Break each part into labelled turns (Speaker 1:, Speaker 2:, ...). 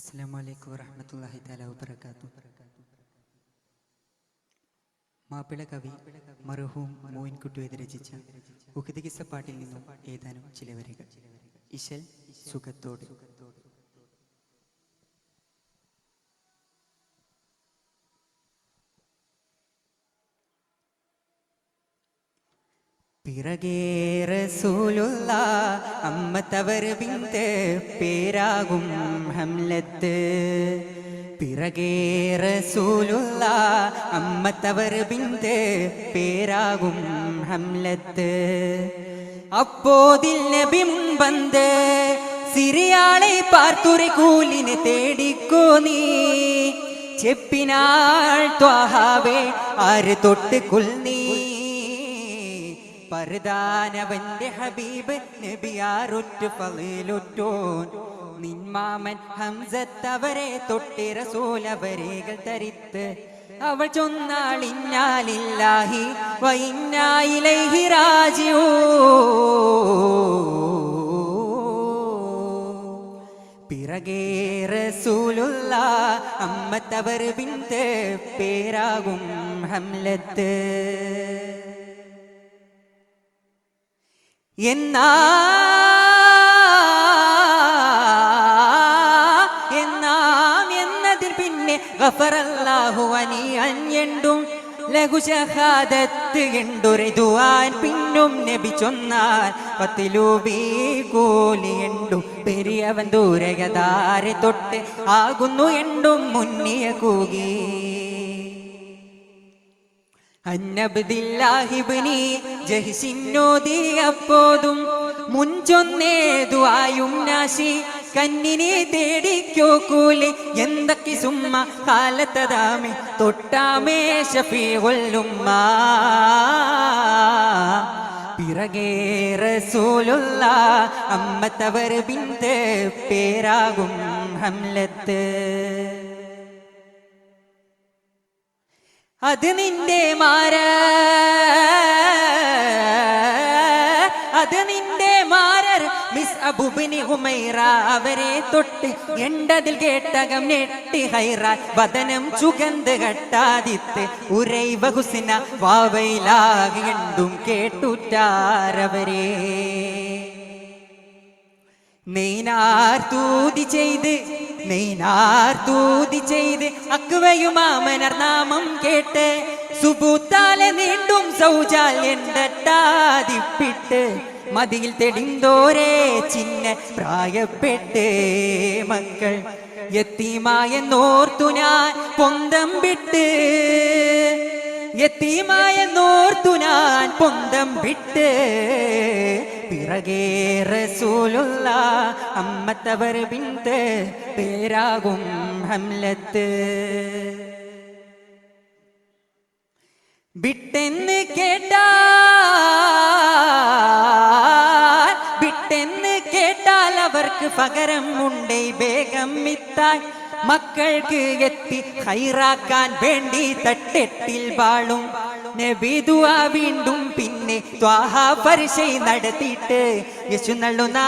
Speaker 1: അസ്സലാമു വറഹ്മത്തുള്ളാഹി തആല വബറകാതുഹു. മാപ്പിള കവി മർഹൂം മോയിൻകുട്ടി എഴുതി രചിച്ച ഉഹദ് കിസ്സ പാട്ടിൽ നിന്നും ഏതാനും ചില വരികൾ. ഇശൽ സുഖത്തോട്. പിറകേ റസൂലുള്ള അമ്മത്തവർ ബിന്ത് പേരാകും ഹംലത്ത്. പിറകേ റസൂലുള്ള അമ്മത്തവർ ബിന്ത് പേരാകും ഹംലത്ത്. അപ്പോതിൽ നബി മുൻപന്ത് സിറിയാളെ പാർത്തുരെ കൂലിനെ തേടിക്കോ നീ. ചെപ്പിനാൾ ത്വാഹാവേ ആര് തൊട്ട് കുൽനീ. പർദാനവന്റെ ഹബീബ് നബിയാറുറ്റു ഫളീലുറ്റോൻ. നിന്മാമൻ ഹംസത്തവരെ തൊട്ടി റസൂലവരേകൾ തരിത്ത്. അവൾ ചൊന്നാൾ ഇന്നാലില്ലാഹി വ ഇന്നാ ഇലൈഹി റാജിഊൻ. പിറകേ റസൂലുള്ള അമ്മത്തവർ ബിന്ത് പേരാകും ഹംലത്ത്. എന്നതിൽ പിന്നെ ഗഫറല്ലാഹു അനിയൻ എണ്ടും ലഘു ഷഹാദത്ത് എണ്ടുരെതുവാൻ പിന്നും നബി ചൊന്നാൽ പത്തിലൂബി കൂലി എണ്ടും പെരിയവൻ ദൂരകതാരെ തൊട്ട് ആകുന്നു എണ്ടും മുന്നിയ കൂകി. അന്നബ്ദില്ലാഹിബ്നി ജഹ്സിന്നോദി അപ്പോതും മുൻചൊന്നേതു ആയും നാശി. കന്നിനെ തേടിക്കോ കൂലി എന്തൊക്കെ സുമ്മ കാലത്തതാമി തൊട്ടാമേ ഷഫീഉൽ ഉമ്മ. പിറകേ റസൂലുള്ള അമ്മത്തവർ ബിന്ത് പേരാകും ഹംലത്ത്. അത് നിന്റെ മാരർ മിസ് അബുബിനി ഉമൈറ അവരെ തൊട്ട് എണ്ടതിൽ കേട്ടകം നെട്ടി ഹൈറ വദനം ചുഗന്ധ ഘട്ടാദിത്ത് ഉരൈവ ഹുസ്ന വാവയിലാകി എണ്ടും കേട്ടുറ്റാരവരെ. നെയ്നാർ തൂതി ചെയ്ത് അക്വയുമാമനർ നാമം കേട്ട് സുബൂത്താലെ നീണ്ടും സൗജാൽ എണ്ടട്ടാതിപ്പിട്ട് മതിയിൽ തെളിന്തോരേ ചിന്ന പ്രായപ്പെട്ട് മക്കൾ യത്തീമായെന്നോർത്തു ഞാൻ പൊന്തം വിട്ട്. പിറകേ റസൂലുള്ള അമ്മത്തവർ ബിന്ത് പേരാകും ഹംലത്ത്. വിട്ടെന്ന് കേട്ടാൽ അവർക്ക് പകരം ഉണ്ടേ വേഗം മിത്താൻ. മക്കൾക്ക് എത്തി ഹൈറാക്കാൻ വേണ്ടി തട്ടെട്ടിൽ വാളും നബി ദുആ വീണ്ടും പിന്നെ ത്വാഹ പരിശൈ നടത്തിയിട്ട് യേശു നള്ളുന്ന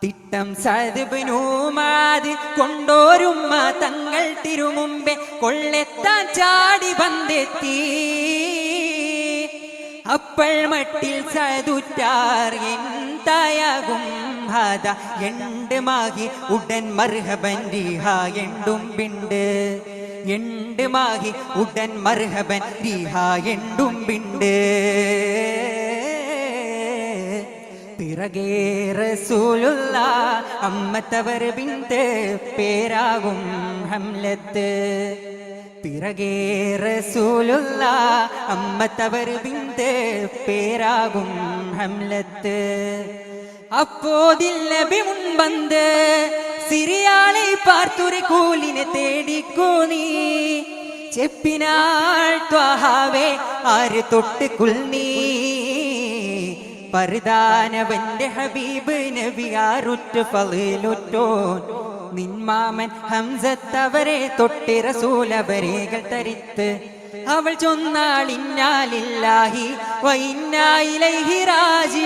Speaker 1: തിട്ടം സഅദ് ഇബ്നു മുആദ് കൊണ്ടോരുമ്മ തങ്ങൾ തിരുമുമ്പേ കൊള്ളെത്താൻ ചാടി വന്നെത്തി. അപ്പോൾ മട്ടിൽ സഅദുറ്റാർ എന്തായാകും ഹദ എണ്ട് മാഹി ഉടൻ മർഹബൻ റിഹ എണ്ടും ബിണ്ട്. എണ്ട് മാഹി ഉടൻ മർഹബൻ റിഹ എണ്ടും ബിണ്ട്. പിറകേ റസൂലുള്ള അമ്മത്തവർ ബിന്ത് പേരാകും ഹംലത്ത്. പിറകേ റസൂലുള്ള അമ്മത്തവർ ബിന്ത് പേരാകും ഹംലത്ത്. അപ്പോതിൽ നബി മുൻപന്ത് സിറിയാളെ പാർത്തുരെ കൂലിനെ തേടിക്കോ നീ. ചെപ്പിനാൾ ത്വാഹാവേ ആര് തൊട്ട് കുൽനീ. പർദാനവന്റെ ഹബീബ് നബിയാറുറ്റു ഫളീലുറ്റോൻ. നിന്മാമൻ ഹംസത്തവരെ തൊട്ടി റസൂലവരേകൾ തരിത്ത്. അവൾ ചൊന്നാൾ ഇന്നാലില്ലാഹി വ ഇന്നാ ഇലൈഹി റാജിഊൻ.